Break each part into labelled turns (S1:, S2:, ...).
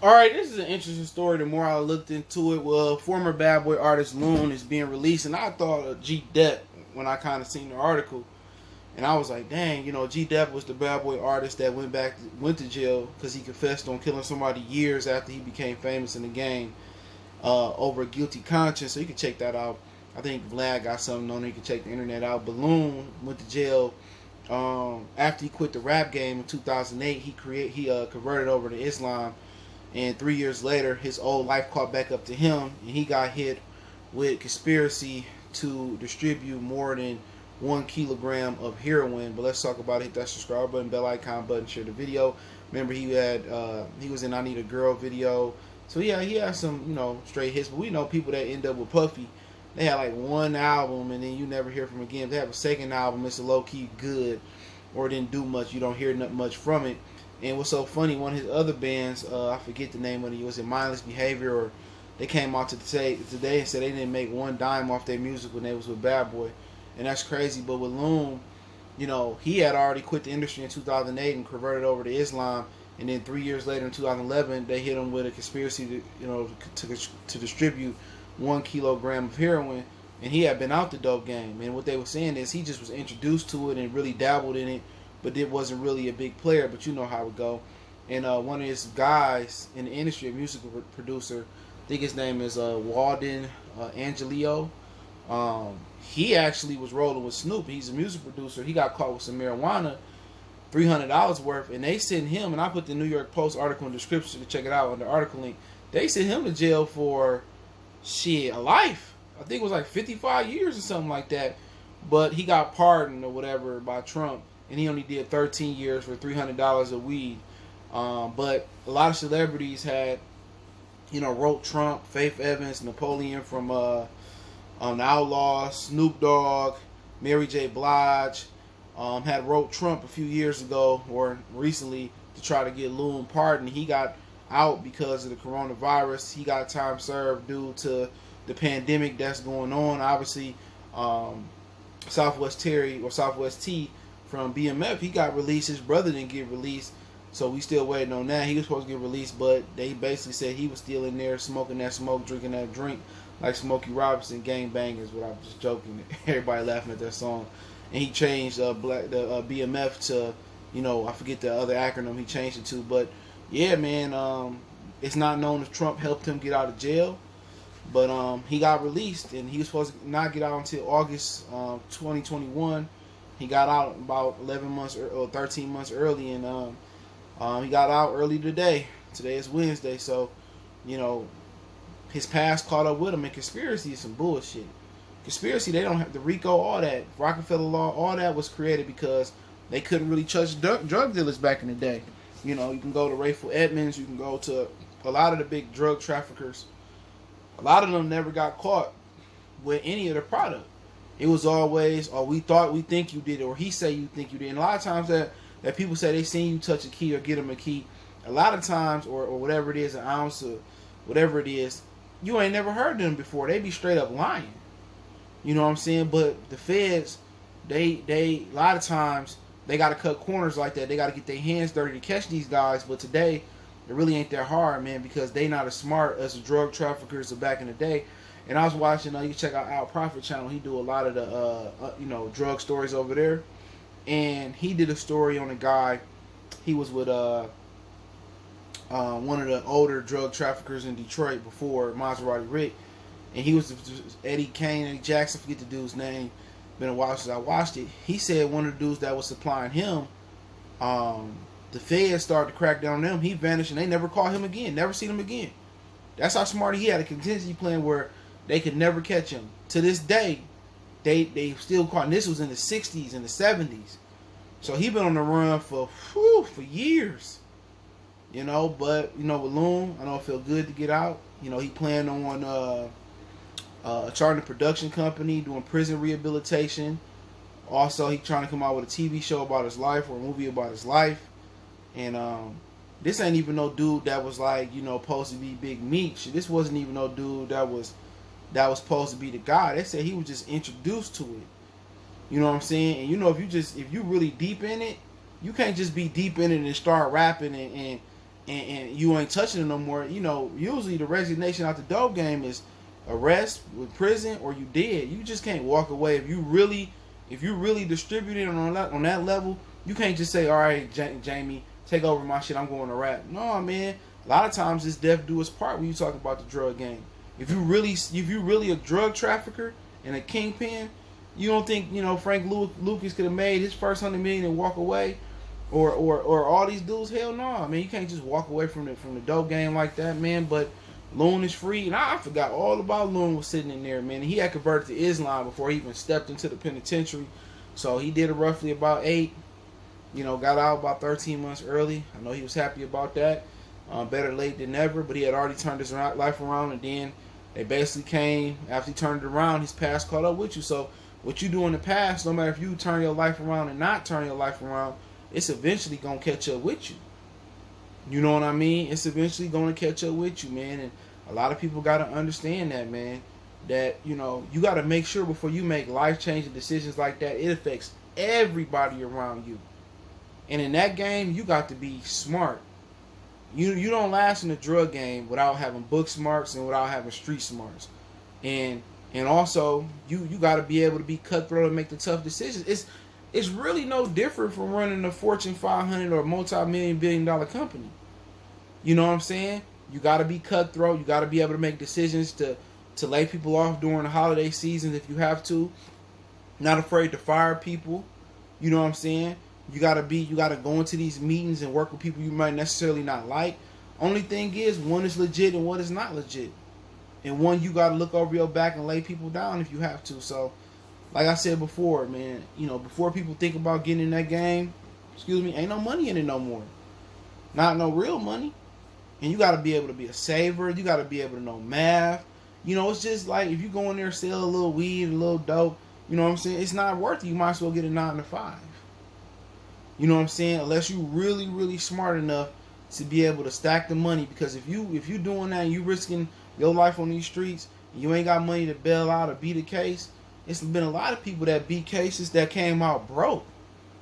S1: All right, this is an interesting story. The more I looked into it, well, former Bad Boy artist Loon is being released, and I thought of G Dep when I kind of seen the article, and I was like, dang, G Dep was the Bad Boy artist that went to jail because he confessed on killing somebody years after he became famous in the game over a guilty conscience. So you can check that out. I think Vlad got something on it. You can check the internet out. Balloon went to jail after he quit the rap game in 2008. He converted over to Islam, and 3 years later, his old life caught back up to him, and he got hit with conspiracy to distribute more than 1 kilogram of heroin. But let's talk about it. Hit that subscribe button, bell icon button, share the video. Remember, he was in I Need a Girl video. So yeah, he had some straight hits. But we know people that end up with Puffy. They had like one album and then you never hear from them again. If they have a second album, it's a low key good, or didn't do much. You don't hear much from it. And what's so funny, one of his other bands, I forget the name of it, was it Mindless Behavior, or they came out today and said they didn't make one dime off their music when they was with Bad Boy. And that's crazy. But with Loon, he had already quit the industry in 2008 and converted over to Islam. And then 3 years later, in 2011, they hit him with a conspiracy to distribute 1 kilogram of heroin. And he had been out the dope game. And what they were saying is he just was introduced to it and really dabbled in it, but it wasn't really a big player. But you know how it go. And one of his guys in the industry, a musical producer, I think his name is Walden Angelio. He actually was rolling with Snoop. He's a music producer. He got caught with some marijuana, $300 worth, and they sent him. And I put the New York Post article in the description to check it out on the article link. They sent him to jail for a life. I think it was like 55 years or something like that. But he got pardoned or whatever by Trump, and he only did 13 years for $300 of weed. But a lot of celebrities had, wrote Trump, Faith Evans, Napoleon from the Outlaws, Snoop Dogg, Mary J. Blige, had wrote Trump a few years ago or recently to try to get Loon pardoned. He got out because of the coronavirus. He got time served due to the pandemic that's going on. Obviously, Southwest T from BMF, he got released. His brother didn't get released, so we still waiting on that. He was supposed to get released, but they basically said he was still in there smoking that smoke, drinking that drink, like Smokey Robinson, Gang Bangers. But I'm just joking. Everybody laughing at that song. And he changed BMF to, I forget the other acronym he changed it to. But yeah, man, it's not known if Trump helped him get out of jail, but he got released, and he was supposed to not get out until August 2021. He got out about 11 months or 13 months early, and he got out early today. Today is Wednesday, so his past caught up with him. And conspiracy is some bullshit. Conspiracy, they don't have the RICO, all that Rockefeller law, all that was created because they couldn't really trust drug dealers back in the day. You can go to Rayful Edmonds, you can go to a lot of the big drug traffickers. A lot of them never got caught with any of the product. It was always, oh, we think you did it, or he say you think you did. And a lot of times that people say they seen you touch a key or get them a key, a lot of times, or whatever it is, an ounce or whatever it is, you ain't never heard them before. They be straight up lying. You know what I'm saying? But the feds, they a lot of times, they got to cut corners like that. They got to get their hands dirty to catch these guys. But today, it really ain't that hard, man, because they not as smart as the drug traffickers of back in the day. And I was watching, you can check out Al Prophet channel. He do a lot of the, drug stories over there. And he did a story on a guy. He was with one of the older drug traffickers in Detroit before Maserati Rick. And he was Eddie Jackson, forget the dude's name. Been a while since I watched it. He said one of the dudes that was supplying him, the feds started to crack down on them. He vanished and they never caught him again. Never seen him again. That's how smart he had a contingency plan where they could never catch him. To this day, they still caught him. This was in the 60s and the 70s. So he been on the run for years. But with Loon, I know it feel good to get out. He planned on starting a production company, doing prison rehabilitation. Also, he trying to come out with a TV show about his life or a movie about his life. And this ain't even no dude that was like, supposed to be Big Meech. This wasn't even no dude that was supposed to be the guy. They said he was just introduced to it. You know what I'm saying? And if you really deep in it, you can't just be deep in it and start rapping and you ain't touching it no more, you know, usually the resignation out the dope game is arrest with prison or you dead. You just can't walk away if you really distributing on that level. You can't just say, all right, Jamie, take over my shit, I'm going to rap. No, man. A lot of times this death do its part when you talk about the drug game. If you really a drug trafficker and a kingpin, you don't think, you know, Frank Lucas could have made his first $100 million and walk away, or all these dudes? Hell no, I mean, you can't just walk away from the dope game like that, man. But Loon is free, and I forgot all about Loon was sitting in there, man. He had converted to Islam before he even stepped into the penitentiary, so he did it roughly about 8. You know, got out about 13 months early. I know he was happy about that. Better late than never, but he had already turned his life around, and then they basically came after he turned it around. His past caught up with you. So what you do in the past, no matter if you turn your life around and not turn your life around, it's eventually gonna catch up with you. You know what I mean? It's eventually gonna catch up with you, man. And a lot of people gotta understand that, man. That, you know, you gotta make sure before you make life-changing decisions like that, it affects everybody around you. And in that game, you got to be smart. You don't last in the drug game without having book smarts and without having street smarts. And also you got to be able to be cutthroat and make the tough decisions. It's really no different from running a Fortune 500 or multi-million billion-dollar company. You know what I'm saying? You got to be cutthroat. You got to be able to make decisions to lay people off during the holiday season if you have to. Not afraid to fire people. You know what I'm saying? You gotta go into these meetings and work with people you might necessarily not like. Only thing is, one is legit and one is not legit. And one, you gotta look over your back and lay people down if you have to. So, like I said before, man, you know, before people think about getting in that game, ain't no money in it no more. Not no real money. And you gotta be able to be a saver. You gotta be able to know math. You know, it's just like if you go in there and sell a little weed, a little dope, you know what I'm saying? It's not worth it. You might as well get a 9 to 5. You know what I'm saying? Unless you really, really smart enough to be able to stack the money. Because if you doing that and you risking your life on these streets, and you ain't got money to bail out or beat a case, it's been a lot of people that beat cases that came out broke.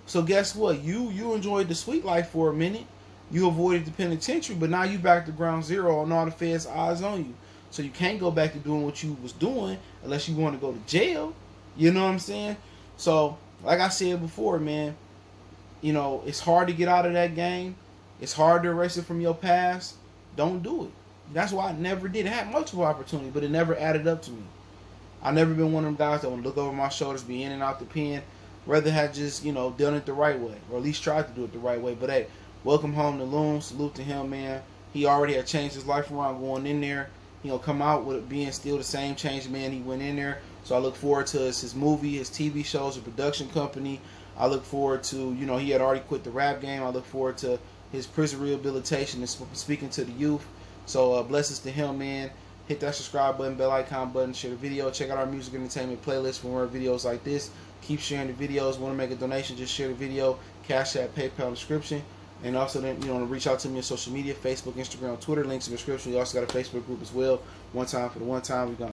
S1: So guess what? You enjoyed the sweet life for a minute. You avoided the penitentiary, but now you back to ground zero and all the feds' eyes on you. So you can't go back to doing what you was doing unless you want to go to jail. You know what I'm saying? So, like I said before, man, you know, it's hard to get out of that game. It's hard to erase it from your past. Don't do it. That's why I never did. I had multiple opportunities, but it never added up to me. I've never been one of them guys that would look over my shoulders, be in and out the pen. Rather have just, you know, done it the right way, or at least tried to do it the right way. But hey, welcome home to Loon. Salute to him, man. He already had changed his life around going in there. You know, come out with it being still the same changed man he went in there. So I look forward to his movie, his TV shows, a production company. I look forward to, you know, he had already quit the rap game. I look forward to his prison rehabilitation and speaking to the youth. So blessings to him, man. Hit that subscribe button, bell icon button, share the video. Check out our music entertainment playlist for more videos like this. Keep sharing the videos. Want to make a donation, just share the video. Cash App, PayPal description. And also, then, you know, reach out to me on social media, Facebook, Instagram, Twitter. Links in the description. We also got a Facebook group as well. One time for the one time. We got